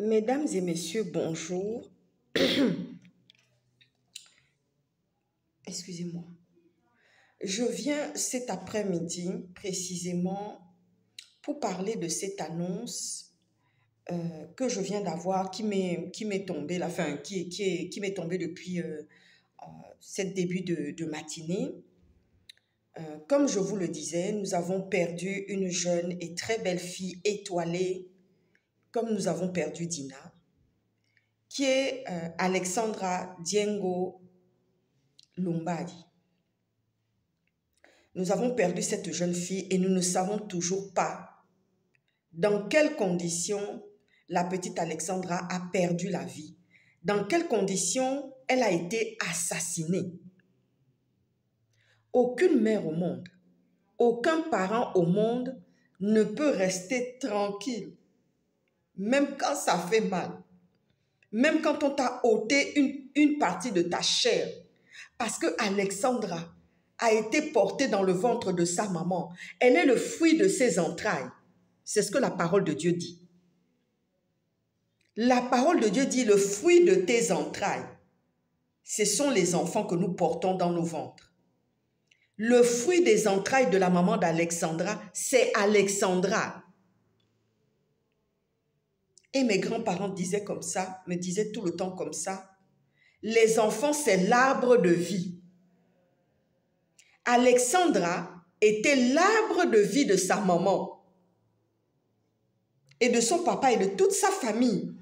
Mesdames et messieurs, bonjour. Excusez-moi. Je viens cet après-midi précisément pour parler de cette annonce que je viens d'avoir qui m'est tombée, qui m'est tombée depuis cette début de matinée. Comme je vous le disais, nous avons perdu une jeune et très belle fille étoilée, comme nous avons perdu Dina, qui est Alexandra Diengo Lumbadi. Nous avons perdu cette jeune fille et nous ne savons toujours pas dans quelles conditions la petite Alexandra a perdu la vie, dans quelles conditions elle a été assassinée. Aucune mère au monde, aucun parent au monde ne peut rester tranquille, même quand ça fait mal, même quand on t'a ôté une partie de ta chair, parce que Alexandra a été portée dans le ventre de sa maman. Elle est le fruit de ses entrailles. C'est ce que la parole de Dieu dit. La parole de Dieu dit le fruit de tes entrailles. Ce sont les enfants que nous portons dans nos ventres. Le fruit des entrailles de la maman d'Alexandra, c'est Alexandra. Et mes grands-parents disaient comme ça, me disaient tout le temps comme ça. Les enfants, c'est l'arbre de vie. Alexandra était l'arbre de vie de sa maman et de son papa et de toute sa famille.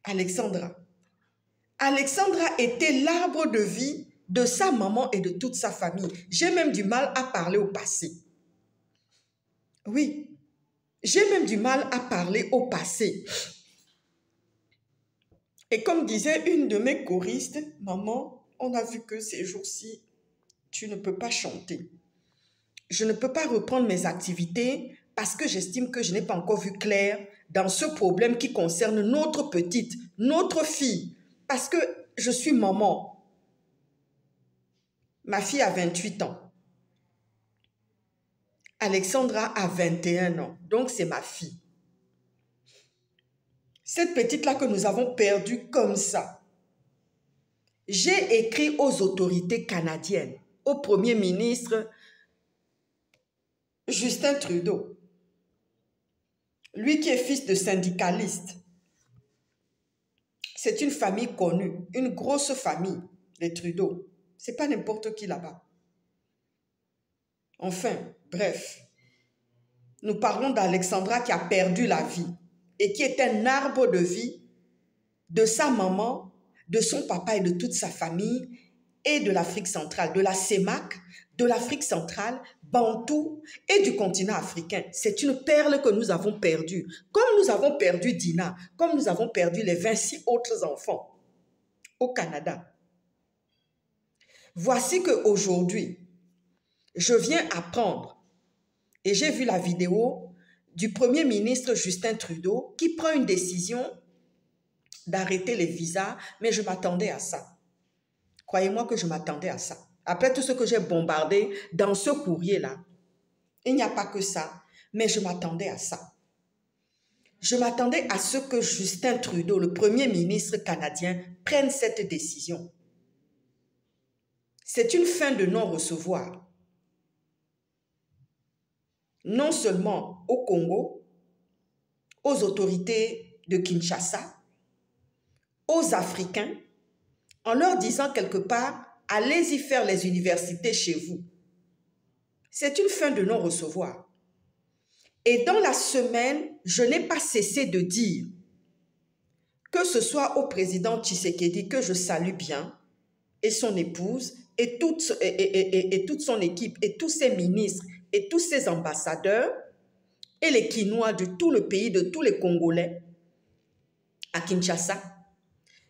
Alexandra était l'arbre de vie de sa maman et de toute sa famille. J'ai même du mal à parler au passé. Oui, j'ai même du mal à parler au passé. Et comme disait une de mes choristes, maman, on a vu que ces jours-ci, tu ne peux pas chanter. Je ne peux pas reprendre mes activités parce que j'estime que je n'ai pas encore vu clair dans ce problème qui concerne notre petite, notre fille. Parce que je suis maman. Ma fille a 28 ans. Alexandra a 21 ans. Donc c'est ma fille. Cette petite-là que nous avons perdue comme ça. J'ai écrit aux autorités canadiennes, au Premier ministre Justin Trudeau. Lui qui est fils de syndicaliste. C'est une famille connue, une grosse famille, les Trudeau. Ce n'est pas n'importe qui là-bas. Enfin, bref. Nous parlons d'Alexandra qui a perdu la vie et qui est un arbre de vie de sa maman, de son papa et de toute sa famille et de l'Afrique centrale, de la CEMAC, de l'Afrique centrale, Bantou et du continent africain. C'est une perle que nous avons perdue. Comme nous avons perdu Dina, comme nous avons perdu les 26 autres enfants au Canada. Voici qu'aujourd'hui, je viens apprendre, et j'ai vu la vidéo du Premier ministre Justin Trudeau qui prend une décision d'arrêter les visas, mais je m'attendais à ça. Croyez-moi que je m'attendais à ça. Après tout ce que j'ai bombardé dans ce courrier-là, il n'y a pas que ça, mais je m'attendais à ça. Je m'attendais à ce que Justin Trudeau, le Premier ministre canadien, prenne cette décision. C'est une fin de non-recevoir. Non seulement au Congo, aux autorités de Kinshasa, aux Africains, en leur disant quelque part, allez-y faire les universités chez vous. C'est une fin de non-recevoir. Et dans la semaine, je n'ai pas cessé de dire, que ce soit au président Tshisekedi, que je salue bien, et son épouse, et toute son équipe, et tous ses ministres, et tous ses ambassadeurs, et les Quinois de tout le pays, de tous les Congolais, à Kinshasa,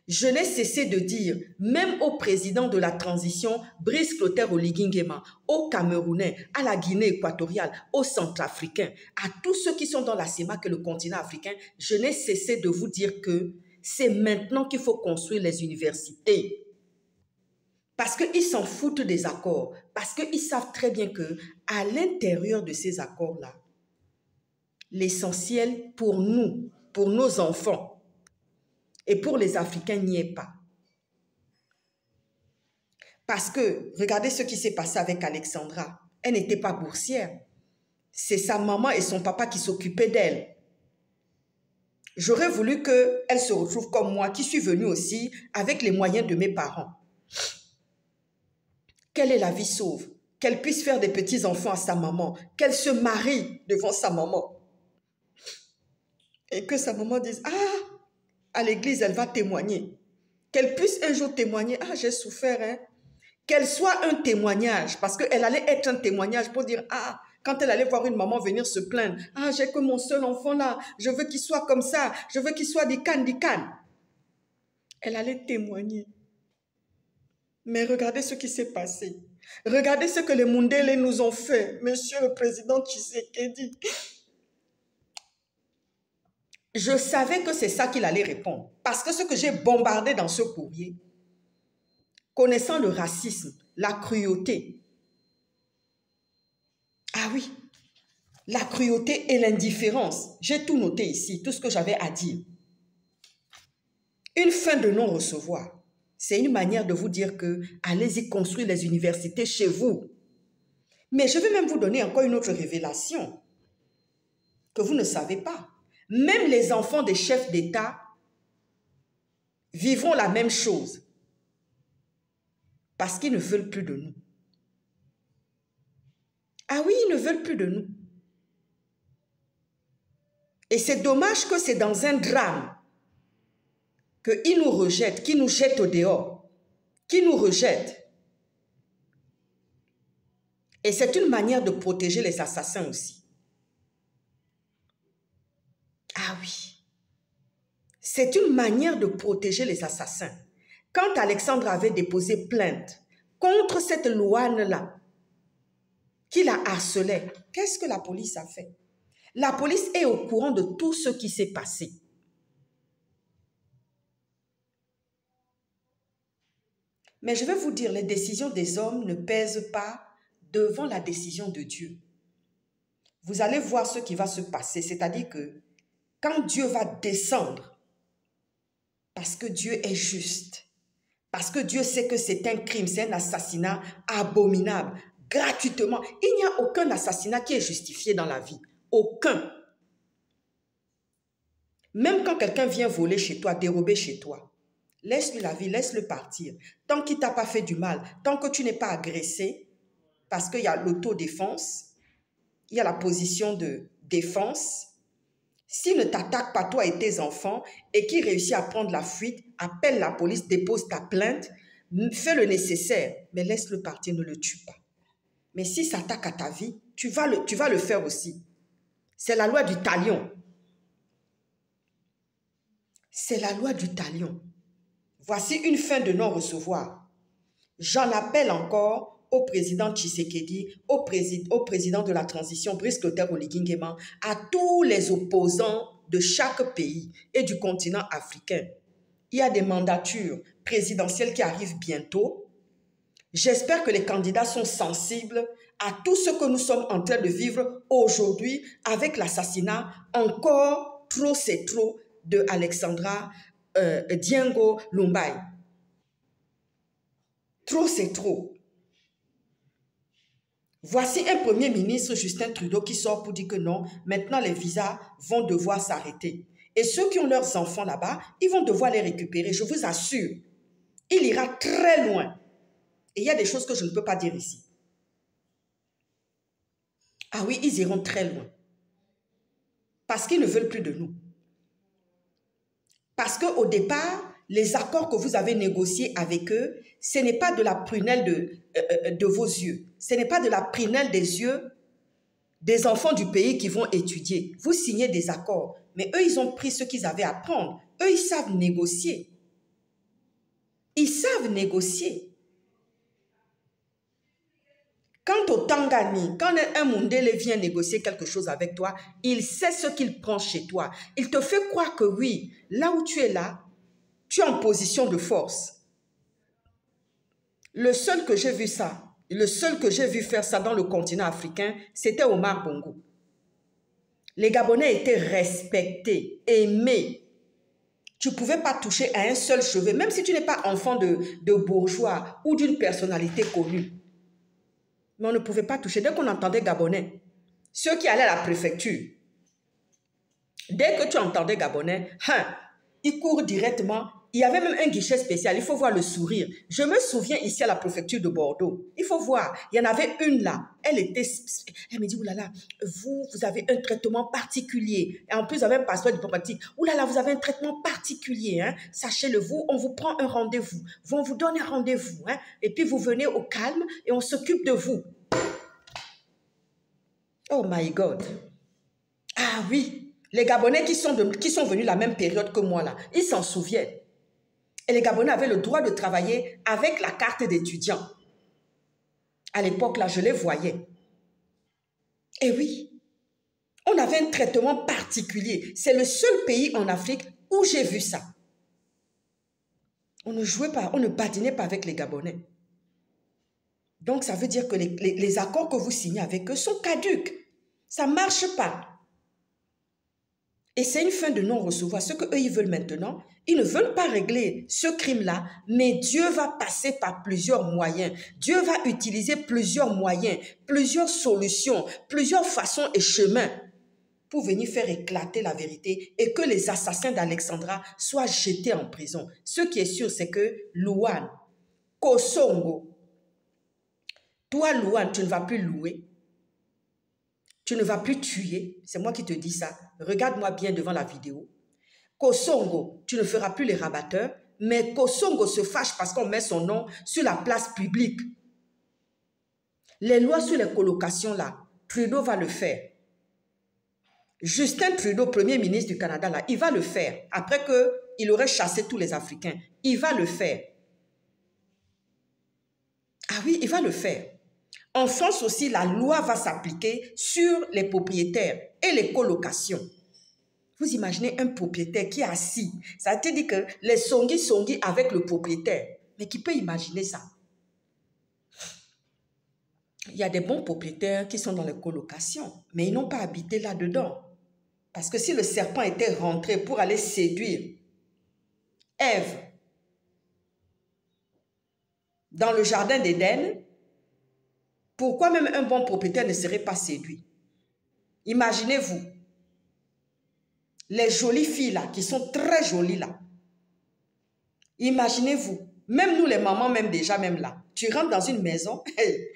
je n'ai cessé de dire, même au président de la transition, Brice Clotaire Oligui Nguema, aux Camerounais, à la Guinée équatoriale, aux Centrafricains, à tous ceux qui sont dans la CEMAC et le continent africain, je n'ai cessé de vous dire que c'est maintenant qu'il faut construire les universités. Parce qu'ils s'en foutent des accords, parce qu'ils savent très bien qu'à l'intérieur de ces accords-là, l'essentiel pour nous, pour nos enfants, Et pour les Africains, n'y est pas. Parce que, regardez ce qui s'est passé avec Alexandra. Elle n'était pas boursière. C'est sa maman et son papa qui s'occupaient d'elle. J'aurais voulu qu'elle se retrouve comme moi, qui suis venue aussi avec les moyens de mes parents. Qu'elle ait la vie sauve, qu'elle puisse faire des petits-enfants à sa maman, qu'elle se marie devant sa maman. Et que sa maman dise, ah, à l'église, elle va témoigner. Qu'elle puisse un jour témoigner, ah, j'ai souffert, hein. Qu'elle soit un témoignage, parce qu'elle allait être un témoignage pour dire, ah, quand elle allait voir une maman venir se plaindre, ah, j'ai que mon seul enfant là, je veux qu'il soit comme ça, je veux qu'il soit des cannes. Elle allait témoigner. Mais regardez ce qui s'est passé. Regardez ce que les Mundele nous ont fait, monsieur le président Tshisekedi. Je savais que c'est ça qu'il allait répondre. Parce que ce que j'ai bombardé dans ce courrier, connaissant le racisme, la cruauté. Ah oui, la cruauté et l'indifférence. J'ai tout noté ici, tout ce que j'avais à dire. Une fin de non-recevoir. C'est une manière de vous dire que allez-y construire les universités chez vous. Mais je vais même vous donner encore une autre révélation que vous ne savez pas. Même les enfants des chefs d'État vivront la même chose parce qu'ils ne veulent plus de nous. Ah oui, ils ne veulent plus de nous. Et c'est dommage que c'est dans un drame qu'ils nous rejettent, qu'ils nous jettent au dehors, qu'ils nous rejettent. Et c'est une manière de protéger les assassins aussi. Ah oui. C'est une manière de protéger les assassins. Quand Alexandre avait déposé plainte contre cette Louane-là, qui la harcelait, qu'est-ce que la police a fait? La police est au courant de tout ce qui s'est passé. Mais je vais vous dire, les décisions des hommes ne pèsent pas devant la décision de Dieu. Vous allez voir ce qui va se passer, c'est-à-dire que quand Dieu va descendre, parce que Dieu est juste, parce que Dieu sait que c'est un crime, c'est un assassinat abominable, gratuitement. Il n'y a aucun assassinat qui est justifié dans la vie. Aucun. Même quand quelqu'un vient voler chez toi, dérober chez toi, laisse-lui la vie, laisse-le partir. Tant qu'il ne t'a pas fait du mal, tant que tu n'es pas agressé, parce qu'il y a l'autodéfense, il y a la position de défense. S'il ne t'attaque pas, toi et tes enfants, et qu'il réussit à prendre la fuite, appelle la police, dépose ta plainte, fais le nécessaire, mais laisse-le partir, ne le tue pas. Mais s'il s'attaque à ta vie, tu vas le faire aussi. C'est la loi du talion. C'est la loi du talion. Voici une fin de non-recevoir. J'en appelle encore au président Tshisekedi, au président de la transition, Brice Clotaire Oligui Nguema, à tous les opposants de chaque pays et du continent africain. Il y a des mandatures présidentielles qui arrivent bientôt. J'espère que les candidats sont sensibles à tout ce que nous sommes en train de vivre aujourd'hui avec l'assassinat encore trop c'est trop de Alexandra Diengo Lumbai. Trop c'est trop. Voici un premier ministre, Justin Trudeau, qui sort pour dire que non, maintenant les visas vont devoir s'arrêter. Et ceux qui ont leurs enfants là-bas, ils vont devoir les récupérer, je vous assure. Il ira très loin. Et il y a des choses que je ne peux pas dire ici. Ah oui, ils iront très loin. Parce qu'ils ne veulent plus de nous. Parce qu'au départ, les accords que vous avez négociés avec eux, ce n'est pas de la prunelle de vos yeux. Ce n'est pas de la prunelle des yeux des enfants du pays qui vont étudier. Vous signez des accords, mais eux, ils ont pris ce qu'ils avaient à prendre. Eux, ils savent négocier. Ils savent négocier. Quant au Tangani, quand un Mundele vient négocier quelque chose avec toi, il sait ce qu'il prend chez toi. Il te fait croire que oui, là où tu es là, tu es en position de force. Le seul que j'ai vu ça, le seul que j'ai vu faire ça dans le continent africain, c'était Omar Bongo. Les Gabonais étaient respectés, aimés. Tu ne pouvais pas toucher à un seul cheveu, même si tu n'es pas enfant de bourgeois ou d'une personnalité connue. Mais on ne pouvait pas toucher. Dès qu'on entendait Gabonais, ceux qui allaient à la préfecture, dès que tu entendais Gabonais, ils courent directement. Il y avait même un guichet spécial. Il faut voir le sourire. Je me souviens ici à la préfecture de Bordeaux. Il faut voir. Il y en avait une là. Elle me dit, oulala, vous avez un traitement particulier. Et en plus, vous avez un passeport diplomatique. Oulala, vous avez un traitement particulier. Hein. Sachez-le, on vous prend un rendez-vous. On vous donne un rendez-vous. Hein. Et puis, vous venez au calme et on s'occupe de vous. Oh my God. Ah oui, les Gabonais qui sont venus la même période que moi là, ils s'en souviennent. Et les Gabonais avaient le droit de travailler avec la carte d'étudiant. À l'époque, là, je les voyais. Et oui, on avait un traitement particulier. C'est le seul pays en Afrique où j'ai vu ça. On ne jouait pas, on ne badinait pas avec les Gabonais. Donc, ça veut dire que les accords que vous signez avec eux sont caducs. Ça ne marche pas. Et c'est une fin de non-recevoir. Ce qu'eux, ils veulent maintenant, ils ne veulent pas régler ce crime-là, mais Dieu va passer par plusieurs moyens. Dieu va utiliser plusieurs moyens, plusieurs solutions, plusieurs façons et chemins pour venir faire éclater la vérité et que les assassins d'Alexandra soient jetés en prison. Ce qui est sûr, c'est que Louane, Kosongo, toi, Louane, tu ne vas plus louer. Tu ne vas plus tuer. C'est moi qui te dis ça. Regarde-moi bien devant la vidéo. Kosongo, tu ne feras plus les rabatteurs, mais Kosongo se fâche parce qu'on met son nom sur la place publique. Les lois sur les colocations là, Trudeau va le faire. Justin Trudeau, premier ministre du Canada là, il va le faire. Après qu'il aurait chassé tous les Africains, il va le faire. Ah oui, il va le faire. En France aussi, la loi va s'appliquer sur les propriétaires et les colocations. Vous imaginez un propriétaire qui est assis. Ça te dit que les songi avec le propriétaire. Mais qui peut imaginer ça? Il y a des bons propriétaires qui sont dans les colocations, mais ils n'ont pas habité là-dedans. Parce que si le serpent était rentré pour aller séduire Ève dans le jardin d'Éden, pourquoi même un bon propriétaire ne serait pas séduit? Imaginez-vous, les jolies filles là, qui sont très jolies là. Imaginez-vous, même nous les mamans, même déjà, même là, tu rentres dans une maison, hey,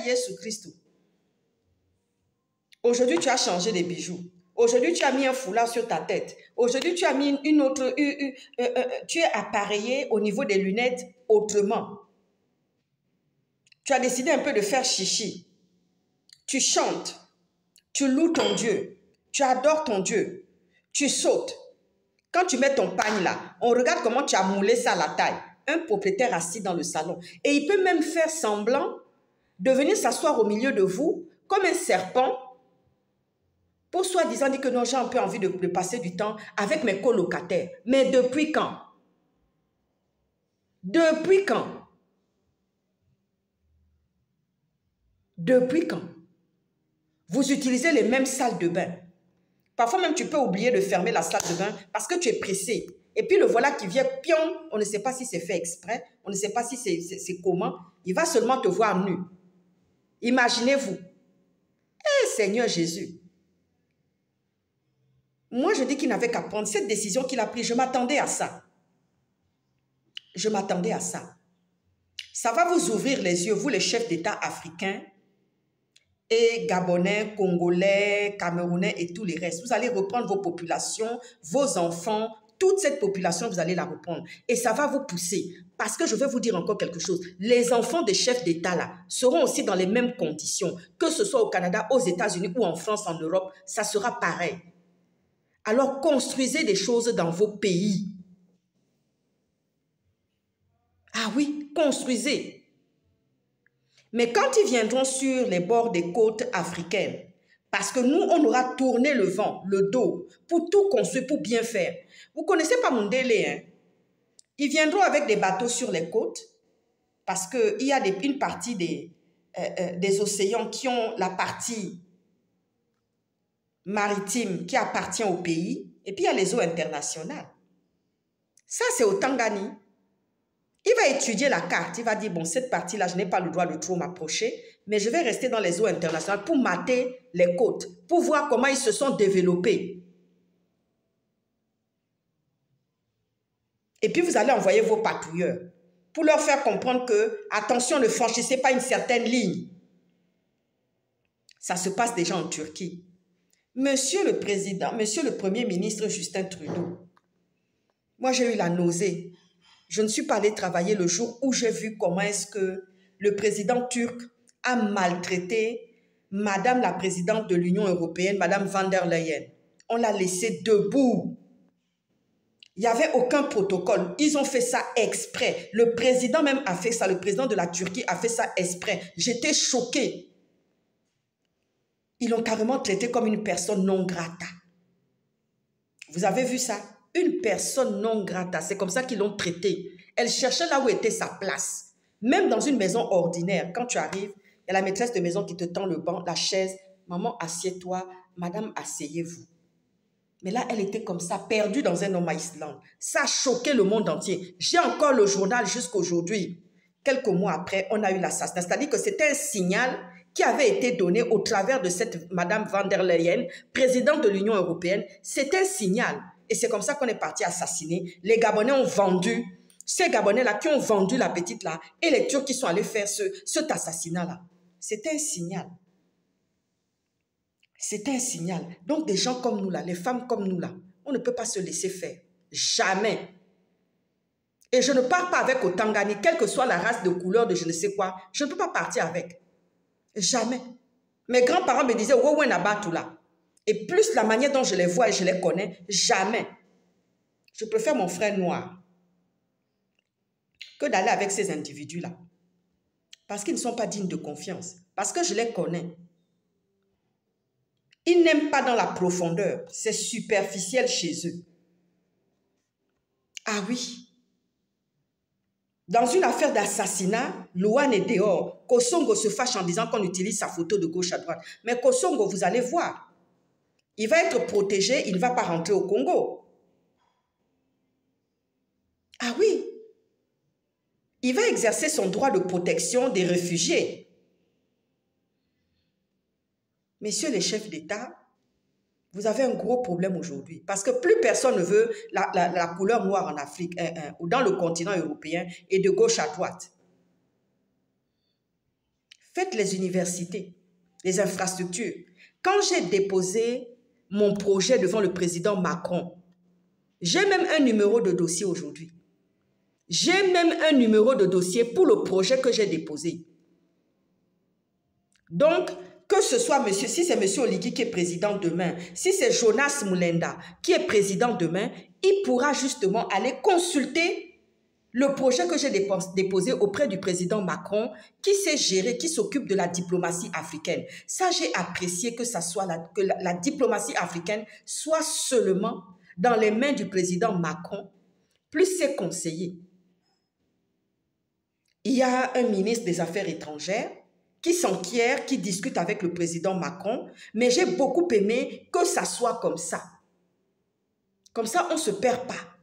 Jésus Christ. Aujourd'hui, tu as changé des bijoux. Aujourd'hui, tu as mis un foulard sur ta tête. Aujourd'hui, tu as mis une autre, tu es appareillé au niveau des lunettes autrement. Tu as décidé un peu de faire chichi. Tu chantes. Tu loues ton Dieu. Tu adores ton Dieu. Tu sautes. Quand tu mets ton pagne là, on regarde comment tu as moulé ça à la taille. Un propriétaire assis dans le salon. Et il peut même faire semblant de venir s'asseoir au milieu de vous comme un serpent pour soi-disant dire que non, j'ai un peu envie de passer du temps avec mes colocataires. Mais depuis quand? Depuis quand? Depuis quand? Vous utilisez les mêmes salles de bain. Parfois même, tu peux oublier de fermer la salle de bain parce que tu es pressé. Et puis le voilà qui vient, pion, on ne sait pas si c'est fait exprès, on ne sait pas si c'est comment. Il va seulement te voir nu. Imaginez-vous. Seigneur Jésus. Moi, je dis qu'il n'avait qu'à prendre cette décision qu'il a prise. Je m'attendais à ça. Je m'attendais à ça. Ça va vous ouvrir les yeux, vous les chefs d'État africains, et Gabonais, Congolais, Camerounais et tous les restes. Vous allez reprendre vos populations, vos enfants, toute cette population, vous allez la reprendre. Et ça va vous pousser. Parce que je vais vous dire encore quelque chose. Les enfants des chefs d'État là seront aussi dans les mêmes conditions. Que ce soit au Canada, aux États-Unis ou en France, en Europe, ça sera pareil. Alors construisez des choses dans vos pays. Ah oui, construisez. Mais quand ils viendront sur les bords des côtes africaines, parce que nous, on aura tourné le vent, le dos, pour tout construire, pour bien faire. Vous ne connaissez pas Mundele, hein? Ils viendront avec des bateaux sur les côtes, parce qu'il y a une partie des océans qui ont la partie maritime qui appartient au pays, et puis il y a les eaux internationales. Ça, c'est au Tangani. Il va étudier la carte. Il va dire, bon, cette partie-là, je n'ai pas le droit de trop m'approcher, mais je vais rester dans les eaux internationales pour mater les côtes, pour voir comment ils se sont développés. Et puis, vous allez envoyer vos patrouilleurs pour leur faire comprendre que, attention, ne franchissez pas une certaine ligne. Ça se passe déjà en Turquie. Monsieur le Président, Monsieur le Premier ministre Justin Trudeau, moi, j'ai eu la nausée. Je ne suis pas allée travailler le jour où j'ai vu comment est-ce que le président turc a maltraité Madame la présidente de l'Union européenne, Madame van der Leyen. On l'a laissée debout. Il n'y avait aucun protocole. Ils ont fait ça exprès. Le président même a fait ça. Le président de la Turquie a fait ça exprès. J'étais choquée. Ils l'ont carrément traité comme une personne non grata. Vous avez vu ça? Une personne non grata, c'est comme ça qu'ils l'ont traitée. Elle cherchait là où était sa place. Même dans une maison ordinaire, quand tu arrives, il y a la maîtresse de maison qui te tend le banc, la chaise. Maman, assieds-toi. Madame, asseyez-vous. Mais là, elle était comme ça, perdue dans un no man's land. Ça a choqué le monde entier. J'ai encore le journal jusqu'à aujourd'hui. Quelques mois après, on a eu l'assassinat. C'est-à-dire que c'était un signal qui avait été donné au travers de cette Madame van der Leyen, présidente de l'Union européenne. C'était un signal. Et c'est comme ça qu'on est parti assassiner. Les Gabonais ont vendu, ces Gabonais-là qui ont vendu la petite-là, et les Turcs qui sont allés faire cet assassinat-là. C'était un signal. C'était un signal. Donc des gens comme nous là, les femmes comme nous là, on ne peut pas se laisser faire. Jamais. Et je ne pars pas avec au Tangani, quelle que soit la race de couleur de je ne sais quoi, je ne peux pas partir avec. Jamais. Mes grands-parents me disaient, ouais, Nabatou là. Et plus la manière dont je les vois et je les connais, jamais. Je préfère mon frère noir que d'aller avec ces individus-là. Parce qu'ils ne sont pas dignes de confiance. Parce que je les connais. Ils n'aiment pas dans la profondeur. C'est superficiel chez eux. Ah oui. Dans une affaire d'assassinat, Louane est dehors. Kosongo se fâche en disant qu'on utilise sa photo de gauche à droite. Mais Kosongo, vous allez voir. Il va être protégé, il ne va pas rentrer au Congo. Ah oui. Il va exercer son droit de protection des réfugiés. Messieurs les chefs d'État, vous avez un gros problème aujourd'hui. Parce que plus personne ne veut la couleur noire en Afrique ou dans le continent européen et de gauche à droite. Faites les universités, les infrastructures. Quand j'ai déposé mon projet devant le président Macron, j'ai même un numéro de dossier aujourd'hui. J'ai même un numéro de dossier pour le projet que j'ai déposé. Donc, que ce soit monsieur, si c'est monsieur Oligui qui est président demain, si c'est Jonas Moulenda qui est président demain, il pourra justement aller consulter le projet que j'ai déposé auprès du président Macron qui sait gérer, qui s'occupe de la diplomatie africaine. Ça, j'ai apprécié que la diplomatie africaine soit seulement dans les mains du président Macron, plus ses conseillers. Il y a un ministre des Affaires étrangères qui s'enquiert, qui discute avec le président Macron, mais j'ai beaucoup aimé que ça soit comme ça. Comme ça, on ne se perd pas.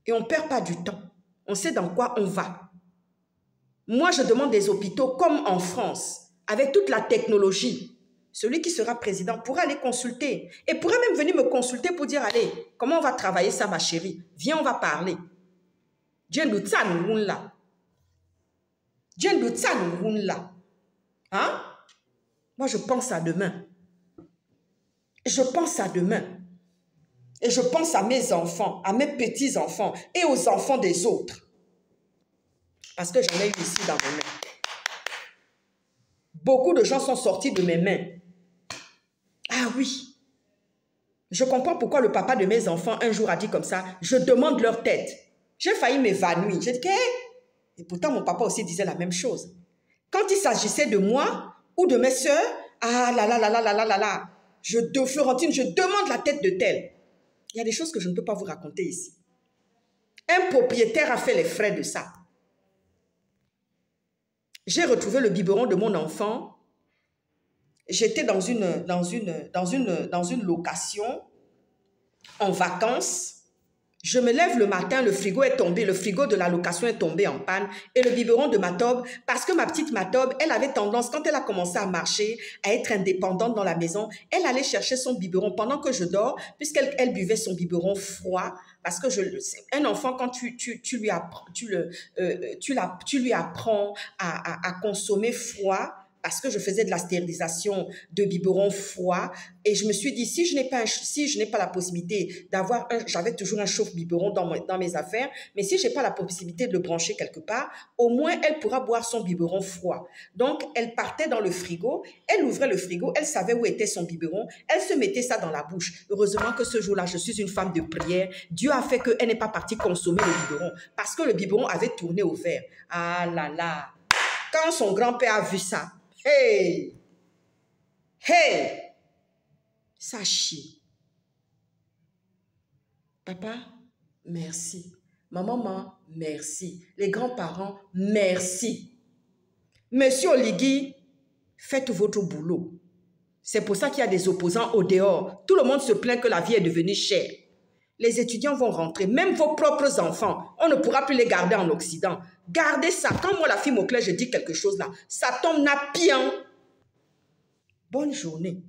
Et on ne perd pas du temps. On sait dans quoi on va. Moi, je demande des hôpitaux comme en France, avec toute la technologie. Celui qui sera président pourra aller consulter. Et pourra même venir me consulter pour dire, allez, comment on va travailler ça, ma chérie? Viens, on va parler. Dieu nous tient là. Dieu nous tient là. Hein? Moi, je pense à demain. Je pense à demain. Et je pense à mes enfants, à mes petits-enfants et aux enfants des autres. Parce que j'en ai eu ici dans mes mains. Beaucoup de gens sont sortis de mes mains. Ah oui. Je comprends pourquoi le papa de mes enfants un jour a dit comme ça, je demande leur tête. J'ai failli m'évanouir. J'ai dit, et pourtant mon papa aussi disait la même chose. Quand il s'agissait de moi ou de mes soeurs, ah là là là là là là là là, Florentine, je demande la tête de tel. Il y a des choses que je ne peux pas vous raconter ici. Un propriétaire a fait les frais de ça. J'ai retrouvé le biberon de mon enfant. J'étais dans une location en vacances. Je me lève le matin, le frigo est tombé, le frigo de la location est tombé en panne et le biberon de Matob, parce que ma petite Matob, elle avait tendance, quand elle a commencé à marcher, à être indépendante dans la maison, elle allait chercher son biberon pendant que je dors, puisqu'elle buvait son biberon froid, parce que un enfant, quand tu lui apprends à consommer froid, parce que je faisais de la stérilisation de biberons froids, et je me suis dit, si je n'ai pas la possibilité d'avoir j'avais toujours un chauffe-biberon dans mes affaires, mais si je n'ai pas la possibilité de le brancher quelque part, au moins elle pourra boire son biberon froid. Donc, elle partait dans le frigo, elle ouvrait le frigo, elle savait où était son biberon, elle se mettait ça dans la bouche. Heureusement que ce jour-là, je suis une femme de prière. Dieu a fait qu'elle n'est pas partie consommer le biberon, parce que le biberon avait tourné au vert. Ah là là! Quand son grand-père a vu ça, hey! Hey! Ça chie. Papa, merci. Maman, merci. Les grands-parents, merci. Monsieur Oligui, faites votre boulot. C'est pour ça qu'il y a des opposants au dehors. Tout le monde se plaint que la vie est devenue chère. Les étudiants vont rentrer, même vos propres enfants. On ne pourra plus les garder en Occident. Gardez ça. Quand moi, la fille au clair, je dis quelque chose là, ça tombe na bien. Bonne journée.